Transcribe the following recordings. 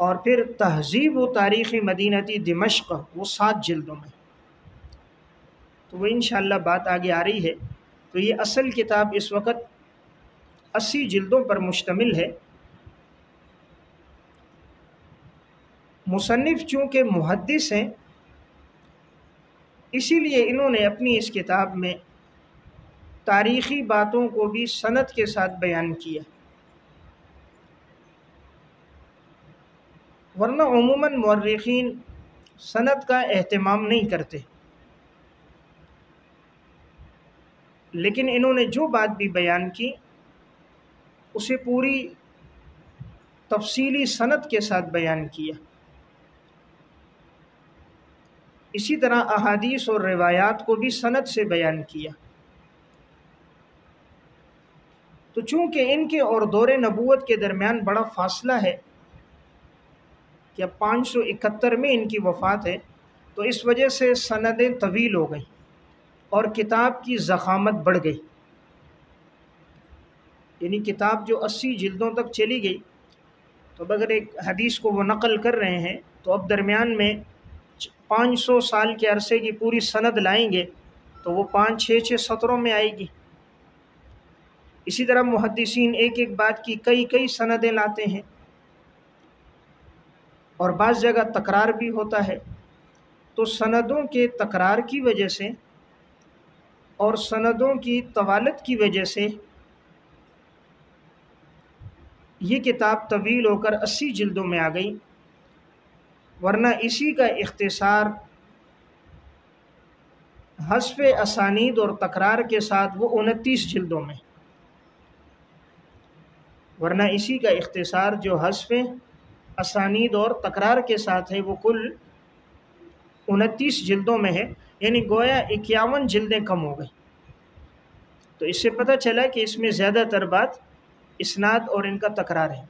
اور پھر تہذیب و تاریخ مدینتی دمشق وہ 7 جلدوں میں، تو وہ انشاءاللہ بات آگے آ رہی ہے۔ تو یہ اصل کتاب اس وقت 80 جلدوں پر مشتمل ہے۔ مصنف چونکہ محدث ہیں، اسی لیے انہوں نے اپنی اس کتاب میں تاریخی باتوں کو بھی سند کے ساتھ بیان کیا، ورنہ عموماً مورخین سند کا اہتمام نہیں کرتے، لیکن انہوں نے جو بات بھی بیان کی اسے پوری تفصیلی سند کے ساتھ بیان کیا۔ اسی طرح احادیث اور روایات کو بھی سند سے بیان کیا۔ تو چونکہ ان کے اور دور نبوت کے درمیان بڑا فاصلہ ہے کہ 571 میں ان کی وفات ہے، تو اس وجہ سے سندیں طویل ہو گئیں اور کتاب کی ضخامت بڑھ گئی، یعنی کتاب جو 80 جلدوں تک چلی گئی، تو اگر ایک حدیث کو وہ نقل کر رہے ہیں تو اب درمیان میں 500 سال کے عرصے کی پوری سند لائیں گے تو وہ 5-6 سطروں میں آئے گی۔ اسی طرح محدثین ایک ایک بات کی کئی سندیں لاتے ہیں، اور بعض جگہ تکرار بھی ہوتا ہے، تو سندوں کے تکرار کی وجہ سے اور سندوں کی طوالت کی وجہ سے یہ کتاب طویل ہو کر 80 جلدوں میں آ گئی، ورنہ اسی کا اختصار حذف اسانید اور تکرار کے ساتھ وہ 29 جلدوں میں، ورنہ اسی کا اختصار جو حذف اسانید اور تکرار کے ساتھ ہے وہ کل 29 جلدوں میں ہے، یعنی گویا 51 جلدیں کم ہو گئی۔ تو اس سے پتہ چلا کہ اس میں زیادہ تر بات اسناد اور ان کا تکرار ہے۔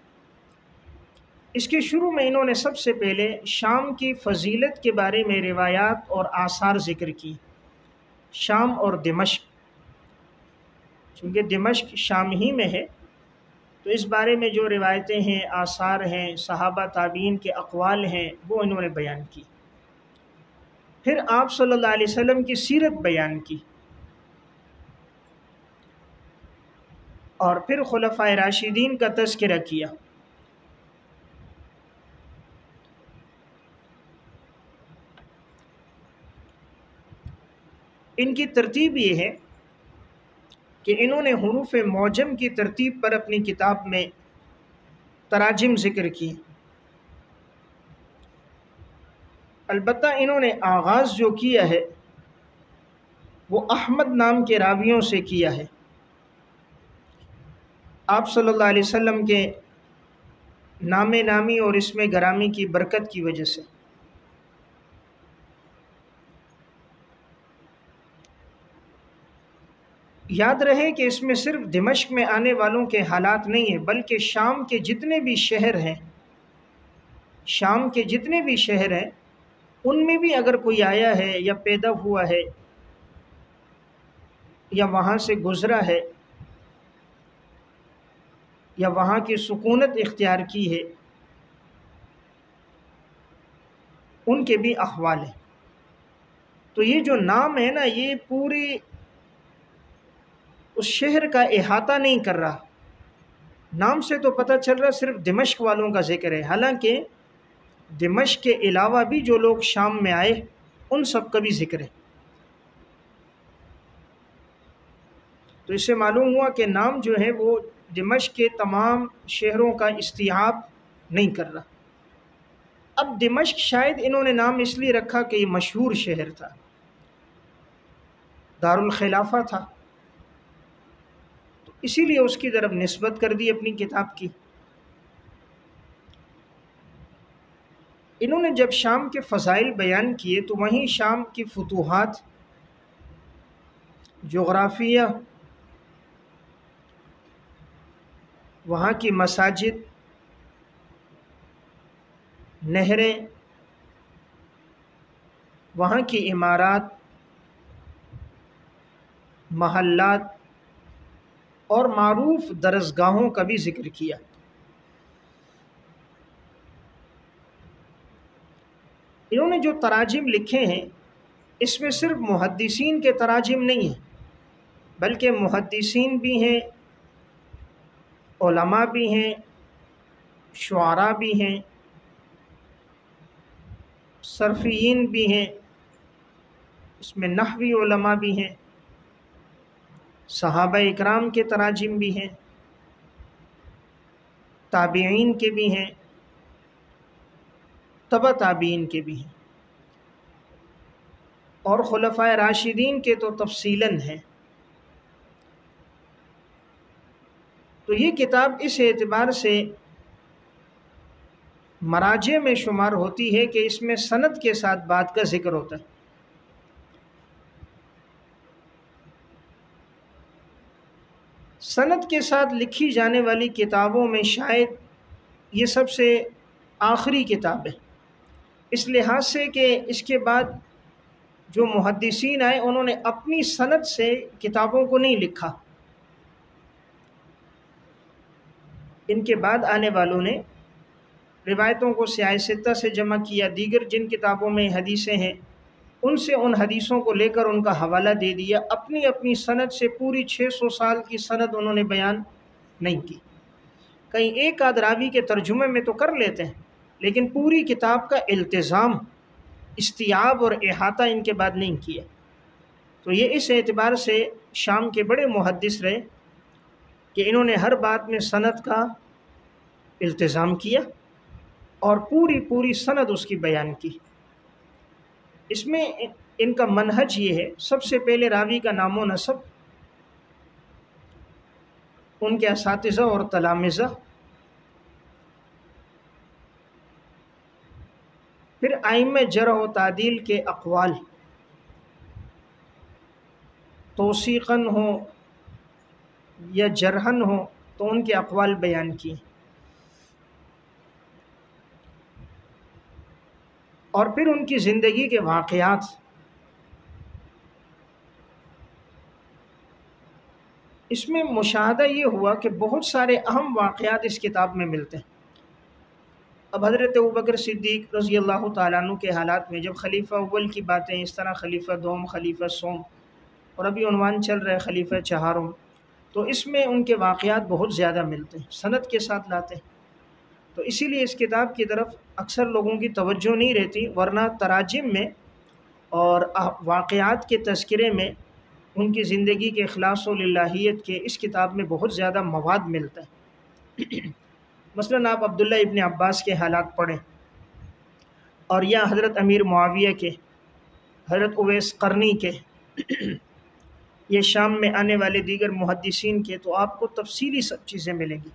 اس کے شروع میں انہوں نے سب سے پہلے شام کی فضیلت کے بارے میں روایات اور آثار ذکر کی، شام اور دمشق، چونکہ دمشق شام ہی میں ہے تو اس بارے میں جو روایتیں ہیں، آثار ہیں، صحابہ تابعین کے اقوال ہیں، وہ انہوں نے بیان کی۔ پھر آپ صلی اللہ علیہ وسلم کی سیرت بیان کی، اور پھر خلفائے راشدین کا تذکرہ کیا۔ ان کی ترتیب یہ ہے کہ انہوں نے حروف معجم کی ترتیب پر اپنی کتاب میں تراجم ذکر کی، البتہ انہوں نے آغاز جو کیا ہے وہ احمد نام کے راویوں سے کیا ہے، آپ صلی اللہ علیہ وسلم کے نام نامی اور اسم گرامی کی برکت کی وجہ سے۔ یاد رہے کہ اس میں صرف دمشق میں آنے والوں کے حالات نہیں ہیں، بلکہ شام کے جتنے بھی شہر ہیں، شام کے جتنے بھی شہر ہیں ان میں بھی اگر کوئی آیا ہے یا پیدا ہوا ہے یا وہاں سے گزرا ہے یا وہاں کی سکونت اختیار کی ہے، ان کے بھی احوال ہیں۔ تو یہ جو نام ہے نا، یہ پوری اس شہر کا احاطہ نہیں کر رہا، نام سے تو پتہ چل رہا صرف دمشق والوں کا ذکر ہے، حالانکہ دمشق کے علاوہ بھی جو لوگ شام میں آئے ان سب کا بھی ذکر ہے۔ تو اس سے معلوم ہوا کہ نام جو ہے وہ دمشق کے تمام شہروں کا استیعاب نہیں کر رہا۔ اب دمشق شاید انہوں نے نام اس لیے رکھا کہ یہ مشہور شہر تھا، دارالخلافہ تھا، تو اسی لیے اس کی طرف نسبت کر دی اپنی کتاب کی۔ انہوں نے جب شام کے فضائل بیان کیے تو وہیں شام کی فتوحات، جغرافیہ، وہاں کی مساجد، نہریں، وہاں کی عمارات، محلات اور معروف درسگاہوں کا بھی ذکر کیا۔ انہوں نے جو تراجم لکھے ہیں اس میں صرف محدثین کے تراجم نہیں ہیں، بلکہ محدثین بھی ہیں، علماء بھی ہیں، شعراء بھی ہیں، صرفیین بھی ہیں، اس میں نحوی علماء بھی ہیں، صحابہ اکرام کے تراجم بھی ہیں، تابعین کے بھی ہیں، تبع تابعین کے بھی ہیں، اور خلفائے راشدین کے تو تفصیلاً ہیں۔ تو یہ کتاب اس اعتبار سے مراجع میں شمار ہوتی ہے کہ اس میں سند کے ساتھ بات کا ذکر ہوتا ہے۔ سند کے ساتھ لکھی جانے والی کتابوں میں شاید یہ سب سے آخری کتاب ہے، اس لحاظ سے کہ اس کے بعد جو محدثین آئے انہوں نے اپنی سند سے کتابوں کو نہیں لکھا، ان کے بعد آنے والوں نے روایتوں کو سیاہ ستہ سے جمع کیا، دیگر جن کتابوں میں حدیثیں ہیں ان سے ان حدیثوں کو لے کر ان کا حوالہ دے دیا، اپنی اپنی سند سے پوری 600 سال کی سند انہوں نے بیان نہیں کی۔ کہیں ایک آدھ راوی کے ترجمے میں تو کر لیتے ہیں، لیکن پوری کتاب کا التزام، استیعاب اور احاطہ ان کے بعد نہیں کیا۔ تو یہ اس اعتبار سے شام کے بڑے محدث رہے کہ انہوں نے ہر بات میں سند کا التزام کیا اور پوری سند اس کی بیان کی۔ اس میں ان کا منہج یہ ہے، سب سے پہلے راوی کا نام و نسب، ان کے اساتذہ اور تلامذہ، پھر ائمہ جرح و تعدیل کے اقوال، توثیقاً ہو یا جرحاً ہو تو ان کے اقوال بیان کیے، اور پھر ان کی زندگی کے واقعات۔ اس میں مشاہدہ یہ ہوا کہ بہت سارے اہم واقعات اس کتاب میں ملتے ہیں۔ اب حضرت ابوبکر صدیق رضی اللہ تعالیٰ عنہ کے حالات میں جب خلیفہ اول کی باتیں، اس طرح خلیفہ دوم، خلیفہ سوم، اور ابھی عنوان چل رہا ہے خلیفہ چہارم، تو اس میں ان کے واقعات بہت زیادہ ملتے ہیں، سند کے ساتھ لاتے ہیں۔ تو اسی لیے اس کتاب کی طرف اکثر لوگوں کی توجہ نہیں رہتی، ورنہ تراجم میں اور واقعات کے تذکرے میں ان کی زندگی کے اخلاص و للہیت کے اس کتاب میں بہت زیادہ مواد ملتا ہے۔ مثلاً آپ عبداللہ ابن عباس کے حالات پڑھیں، اور یا حضرت امیر معاویہ کے، حضرت اویس قرنی کے، یہ شام میں آنے والے دیگر محدثین کے، تو آپ کو تفصیلی سب چیزیں ملیں گی۔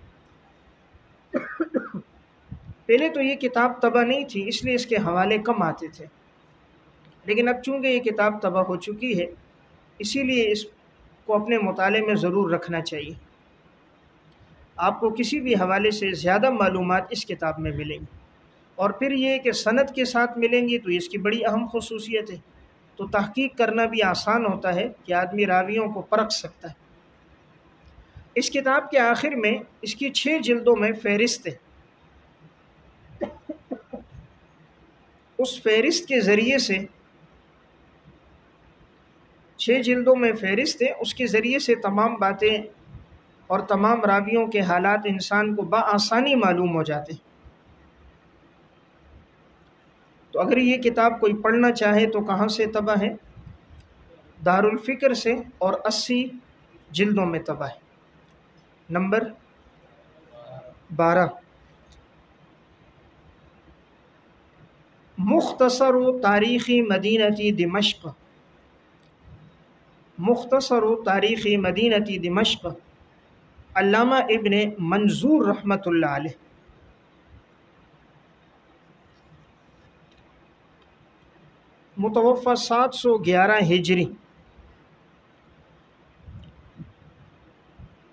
پہلے تو یہ کتاب طبع نہیں تھی، اس لیے اس کے حوالے کم آتے تھے، لیکن اب چونکہ یہ کتاب طبع ہو چکی ہے، اسی لیے اس کو اپنے مطالعے میں ضرور رکھنا چاہیے۔ آپ کو کسی بھی حوالے سے زیادہ معلومات اس کتاب میں ملیں گی، اور پھر یہ کہ سند کے ساتھ ملیں گی تو اس کی بڑی اہم خصوصیت ہے، تو تحقیق کرنا بھی آسان ہوتا ہے کہ آدمی راویوں کو پرکھ سکتا ہے۔ اس کتاب کے آخر میں اس کی 6 جلدوں میں فہرست ہے، اس فہرست کے ذریعے سے 6 جلدوں میں فہرست ہے، اس کے ذریعے سے تمام باتیں اور تمام راویوں کے حالات انسان کو بآسانی معلوم ہو جاتے ہیں۔ تو اگر یہ کتاب کوئی پڑھنا چاہے تو کہاں سے طبع ہے؟ دارالفکر سے، اور 80 جلدوں میں طبع ہے۔ نمبر 12، مختصر تاریخی مدینتی دمشق، مختصر تاریخی مدینتی دمشق، علامہ ابن منظور رحمۃ اللہ علیہ۔ متوفی 711 ہجری۔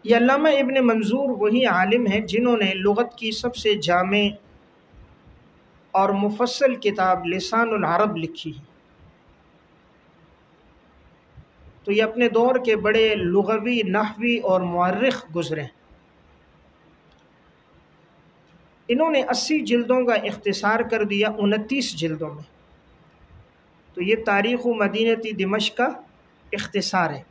یہ علامہ ابن منظور وہی عالم ہیں جنہوں نے لغت کی سب سے جامع اور مفصل کتاب لسان العرب لکھی ہے۔ تو یہ اپنے دور کے بڑے لغوی، نحوی اور مورخ گزرے۔ انہوں نے 80 جلدوں کا اختصار کر دیا 29 جلدوں میں۔ تو یہ تاریخ مدینہ دمشق کا اختصار ہے۔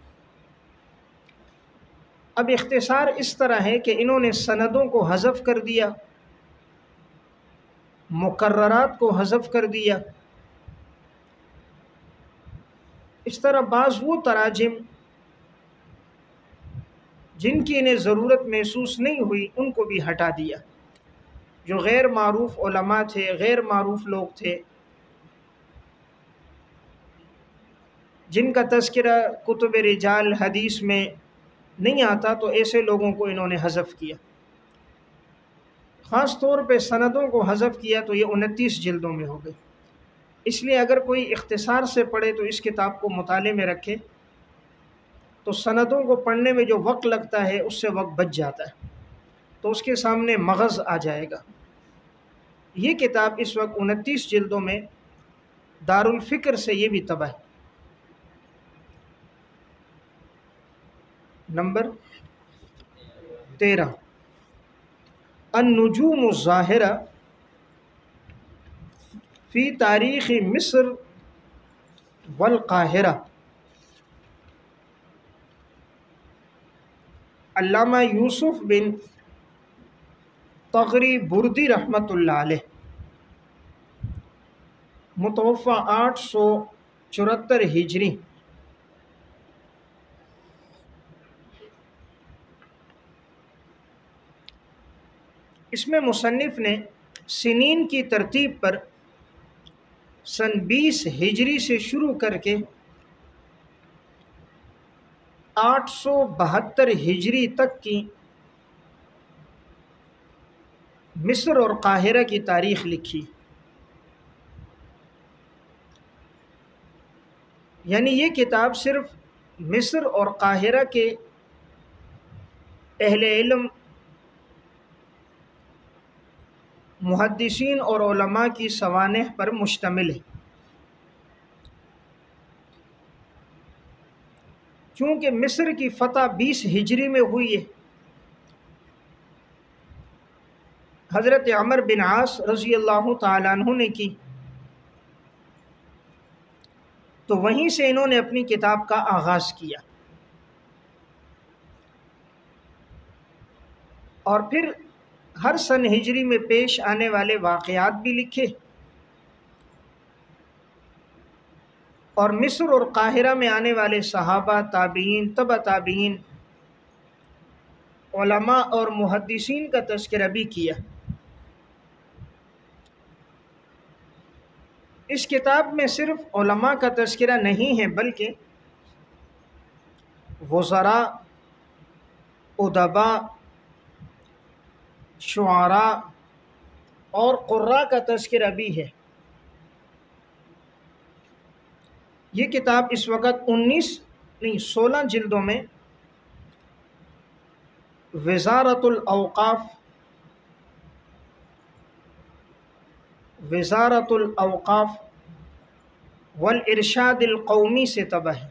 اب اختصار اس طرح ہے کہ انہوں نے سندوں کو حذف کر دیا، مقررات کو حذف کر دیا۔ اس طرح بعض وہ تراجم جن کی انہیں ضرورت محسوس نہیں ہوئی ان کو بھی ہٹا دیا۔ جو غیر معروف علماء تھے، غیر معروف لوگ تھے، جن کا تذکرہ کتب رجال حدیث میں نہیں آتا، تو ایسے لوگوں کو انہوں نے حذف کیا۔ خاص طور پہ سندوں کو حذف کیا تو یہ 29 جلدوں میں ہو گئی۔ اس لیے اگر کوئی اختصار سے پڑھے تو اس کتاب کو مطالعے میں رکھے تو سندوں کو پڑھنے میں جو وقت لگتا ہے اس سے وقت بچ جاتا ہے، تو اس کے سامنے مغز آ جائے گا۔ یہ کتاب اس وقت 29 جلدوں میں دارالفکر سے یہ بھی طبع ہے۔ نمبر 13، النجوم الظاہرہ فی تاریخ مصر والقاہرہ، علامہ یوسف بن تغری بردی رحمۃ اللہ علیہ، متوفہ 874 ہجری۔ اس میں مصنف نے سنین کی ترتیب پر سن 20 ہجری سے شروع کر کے 872 ہجری تک کی مصر اور قاہرہ کی تاریخ لکھی۔ یعنی یہ کتاب صرف مصر اور قاہرہ کے اہل علم، محدثین اور علماء کی سوانح پر مشتمل ہے۔ چونکہ مصر کی فتح 20 ہجری میں ہوئی ہے، حضرت عمر بن عاص رضی اللہ تعالیٰ عنہ نے کی، تو وہیں سے انہوں نے اپنی کتاب کا آغاز کیا، اور پھر ہر سن ہجری میں پیش آنے والے واقعات بھی لکھے، اور مصر اور قاہرہ میں آنے والے صحابہ، تابعین، تبع تابعین، علماء اور محدثین کا تذکرہ بھی کیا۔ اس کتاب میں صرف علماء کا تذکرہ نہیں ہے، بلکہ وزراء، ادباء، شعراء اور قراء کا تذکرہ بھی ہے۔ یہ کتاب اس وقت 16 جلدوں میں وزارت الاوقاف والارشاد القومی سے طبع ہے۔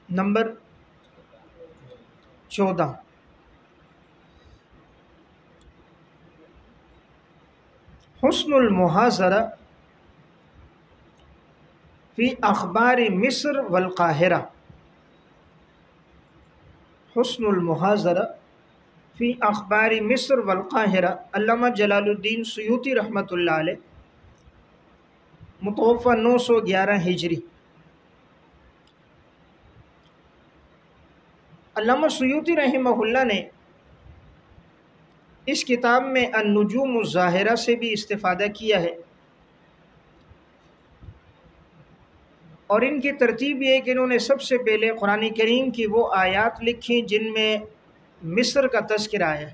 نمبر 14، حسن المحاضرہ فی اخبار مصر والقاہرہ، حسن المحاضرہ فی اخبار مصر والقاہرہ، علامہ جلال الدین سیوطی رحمۃ اللہ علیہ، متوفہ 911 ہجری۔ علامہ سیوطی رحمہ اللہ نے اس کتاب میں النجوم الظاہرہ سے بھی استفادہ کیا ہے، اور ان کی ترتیب یہ ہے کہ انہوں نے سب سے پہلے قرآن کریم کی وہ آیات لکھی جن میں مصر کا تذکرہ ہے،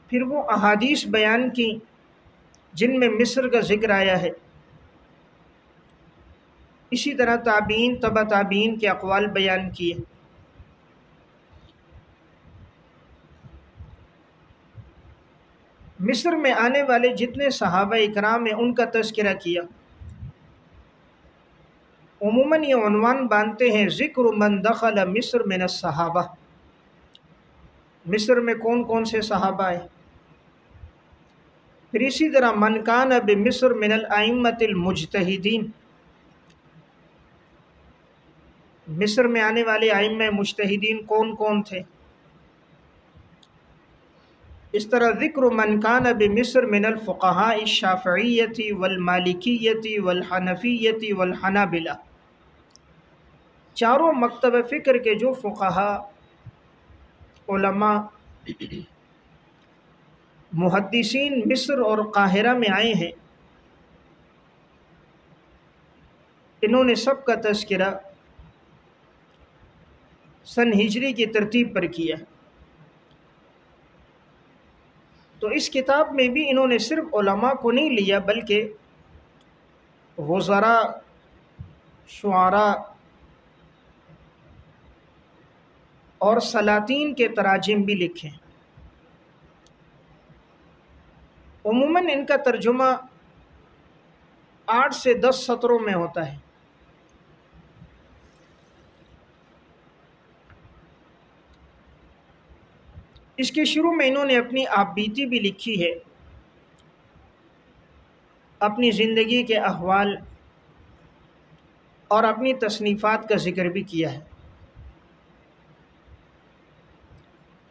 پھر وہ احادیث بیان کی جن میں مصر کا ذکر آیا ہے، اسی طرح تابعین، تبع تابعین کے اقوال بیان کیے، مصر میں آنے والے جتنے صحابہ اکرام ہیں ان کا تذکرہ کیا، عموماً یہ عنوان باندھتے ہیں ذکر من دخل مصر من الصحابہ، مصر میں کون کون سے صحابہ ہیں. پھر اسی طرح من کان بمصر من الائمۃ المجتہدین، مصر میں آنے والے ائمہ مجتہدین کون کون تھے. اس طرح ذکر من کان بمصر من الفقہاء الشافعیۃ والمالکیۃ والحنفیۃ والحنابلہ، چاروں مکتب فکر کے جو فقہا، علماء، محدثین مصر اور قاہرہ میں آئے ہیں، انہوں نے سب کا تذکرہ سن ہجری کی ترتیب پر کیا. تو اس کتاب میں بھی انہوں نے صرف علماء کو نہیں لیا بلکہ وزراء، شعراء اور سلاطین کے تراجم بھی لکھے. عموماً ان کا ترجمہ 8 سے 10 سطروں میں ہوتا ہے. اس کے شروع میں انہوں نے اپنی آپ بیتی بھی لکھی ہے، اپنی زندگی کے احوال اور اپنی تصنیفات کا ذکر بھی کیا ہے.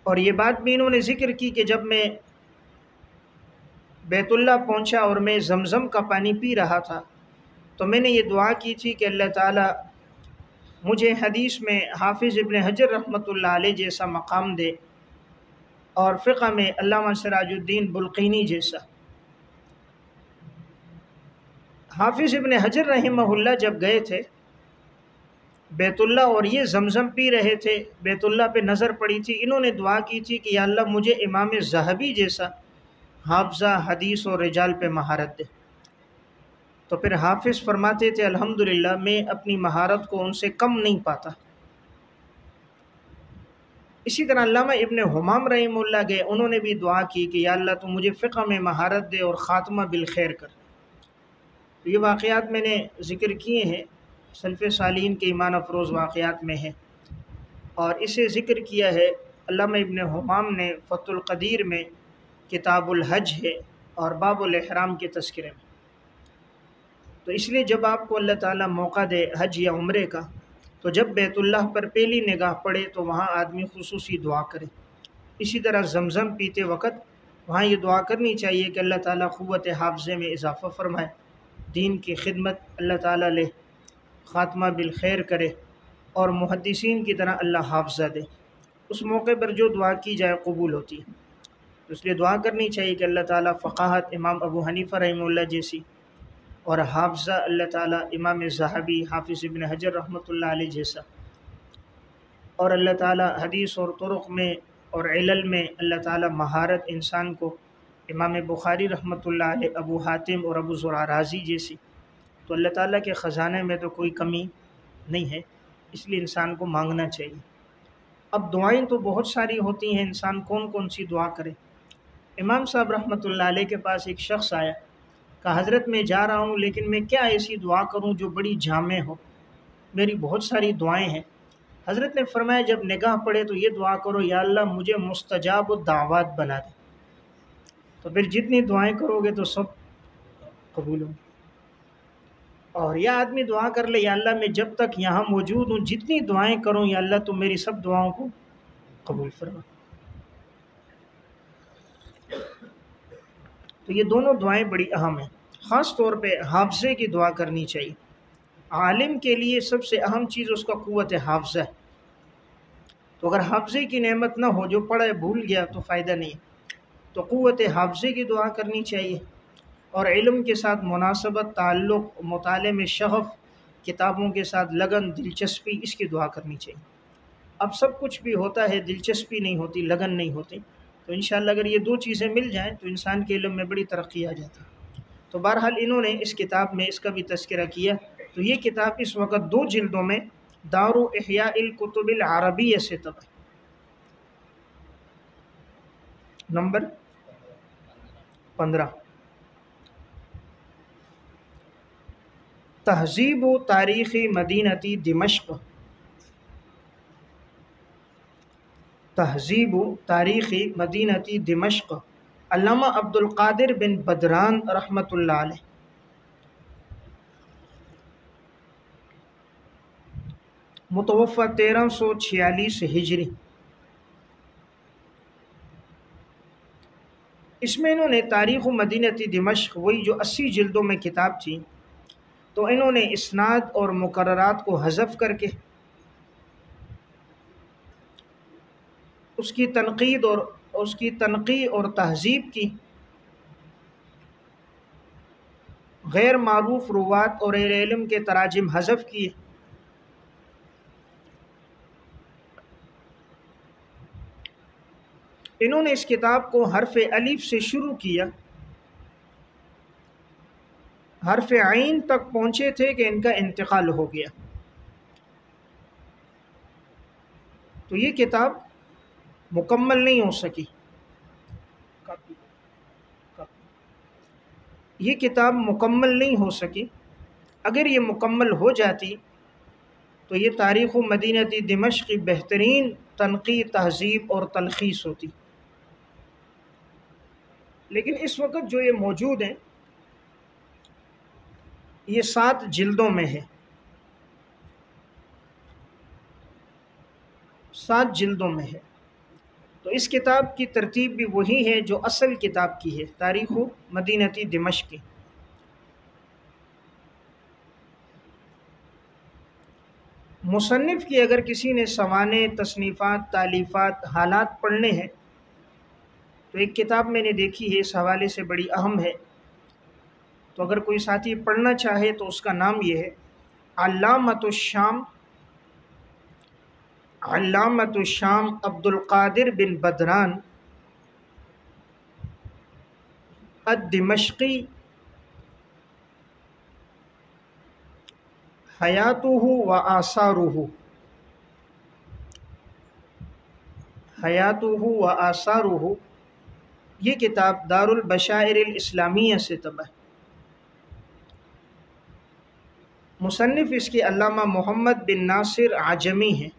اور یہ بات بھی انہوں نے ذکر کی کہ جب میں بیت اللہ پہنچا اور میں زمزم کا پانی پی رہا تھا تو میں نے یہ دعا کی تھی کہ اللہ تعالیٰ مجھے حدیث میں حافظ ابن حجر رحمۃ اللہ علیہ جیسا مقام دے اور فقہ میں علامہ سراج الدین بلقینی جیسا. حافظ ابن حجر رحمہ اللہ جب گئے تھے بیت اللہ اور یہ زمزم پی رہے تھے، بیت اللہ پہ نظر پڑی تھی، انہوں نے دعا کی تھی کہ یا اللہ مجھے امام ذہبی جیسا حافظہ حدیث اور رجال پہ مہارت دے. تو پھر حافظ فرماتے تھے الحمدللہ میں اپنی مہارت کو ان سے کم نہیں پاتا. اسی طرح علامہ ابن حمام رحمہ اللہ گئے، انہوں نے بھی دعا کی کہ یا اللہ تو مجھے فقہ میں مہارت دے اور خاتمہ بالخیر کر. تو یہ واقعات میں نے ذکر کیے ہیں، سلف صالحین کے ایمان افروز واقعات میں ہیں، اور اسے ذکر کیا ہے علامہ ابن حمام نے فتح القدیر میں، کتاب الحج ہے اور باب الاحرام کے تذکرے میں. تو اس لیے جب آپ کو اللہ تعالیٰ موقع دے حج یا عمرے کا تو جب بیت اللہ پر پہلی نگاہ پڑے تو وہاں آدمی خصوصی دعا کرے. اسی طرح زمزم پیتے وقت وہاں یہ دعا کرنی چاہیے کہ اللہ تعالیٰ قوت حافظے میں اضافہ فرمائے، دین کی خدمت اللہ تعالیٰ لے، خاتمہ بالخیر کرے اور محدثین کی طرح اللہ حافظہ دے. اس موقع پر جو دعا کی جائے قبول ہوتی ہے. تو اس لیے دعا کرنی چاہیے کہ اللہ تعالیٰ فقاہت امام ابو حنیفہ رحمہ اللہ جیسی اور حافظہ اللہ تعالیٰ امام ذہبی حافظ ابن حجر رحمۃ اللہ علیہ جیسا، اور اللہ تعالیٰ حدیث اور طرق میں اور علل میں اللہ تعالیٰ مہارت انسان کو امام بخاری رحمۃ اللہ علیہ، ابو حاتم اور ابو زرع رازی جیسی. تو اللہ تعالیٰ کے خزانے میں تو کوئی کمی نہیں ہے، اس لیے انسان کو مانگنا چاہیے. اب دعائیں تو بہت ساری ہوتی ہیں، انسان کون کون سی دعا کرے. امام صاحب رحمۃ اللہ علیہ کے پاس ایک شخص آیا، کہا حضرت میں جا رہا ہوں لیکن میں کیا ایسی دعا کروں جو بڑی جامع ہو، میری بہت ساری دعائیں ہیں. حضرت نے فرمایا جب نگاہ پڑے تو یہ دعا کرو یا اللہ مجھے مستجاب الدعوات بنا دے. تو پھر جتنی دعائیں کرو گے تو سب قبول ہوں. اور یا آدمی دعا کر لے یا اللہ میں جب تک یہاں موجود ہوں جتنی دعائیں کروں یا اللہ تو میری سب دعاؤں کو قبول فرما. تو یہ دونوں دعائیں بڑی اہم ہیں. خاص طور پہ حافظے کی دعا کرنی چاہیے. عالم کے لیے سب سے اہم چیز اس کا قوت حافظہ ہے. تو اگر حافظے کی نعمت نہ ہو، جو پڑھا بھول گیا تو فائدہ نہیں. تو قوت حافظے کی دعا کرنی چاہیے، اور علم کے ساتھ مناسبت، تعلق، مطالعے میں شغف، کتابوں کے ساتھ لگن، دلچسپی، اس کی دعا کرنی چاہیے. اب سب کچھ بھی ہوتا ہے، دلچسپی نہیں ہوتی، لگن نہیں ہوتی. تو انشاءاللہ اگر یہ دو چیزیں مل جائیں تو انسان کے علم میں بڑی ترقی آ جاتی ہے. تو بہرحال انہوں نے اس کتاب میں اس کا بھی تذکرہ کیا. تو یہ کتاب اس وقت 2 جلدوں میں دار احیاء الکتب العربیہ سے طبع، نمبر 15. تہذیب و تاریخ مدینتی دمشق، تہذیب و تاریخ مدینتی دمشق، علامہ عبد القادر بن بدران رحمۃ اللہ علیہ۔ متوفہ 1346 ہجری۔ اس میں انہوں نے تاریخ و مدینتی دمشق، وہی جو 80 جلدوں میں کتاب تھی، تو انہوں نے اسناد اور مقررات کو حذف کر کے اس کی تنقیح اور تہذیب کی، غیر معروف روات اور اہل علم کے تراجم حذف کیے، انہوں نے اس کتاب کو حرف الف سے شروع کیا، حرف عین تک پہنچے تھے کہ ان کا انتقال ہو گیا۔ تو یہ کتاب مکمل نہیں ہو سکی، یہ کتاب مکمل نہیں ہو سکی۔ اگر یہ مکمل ہو جاتی تو یہ تاریخ و مدینتی دمشق کی بہترین تنقیح، تہذیب اور تلخیص ہوتی، لیکن اس وقت جو یہ موجود ہیں یہ 7 جلدوں میں ہے، 7 جلدوں میں ہے۔ تو اس کتاب کی ترتیب بھی وہی ہے جو اصل کتاب کی ہے، تاریخ و مدینتی دمشق کی۔ مصنف کی اگر کسی نے سوانح، تصنیفات، تالیفات، حالات پڑھنے ہیں تو ایک کتاب میں نے دیکھی ہے، اس حوالے سے بڑی اہم ہے، تو اگر کوئی ساتھی پڑھنا چاہے تو اس کا نام یہ ہے علامۃ الشام عبد القادر بن بدران الدمشقی، حیاتہ و آثارہ، حیاتہ و آثارہ، یہ کتاب دار البشائر الاسلامیہ سے طبع ہے۔ مصنف اس کے علامہ محمد بن ناصر عجمی ہیں،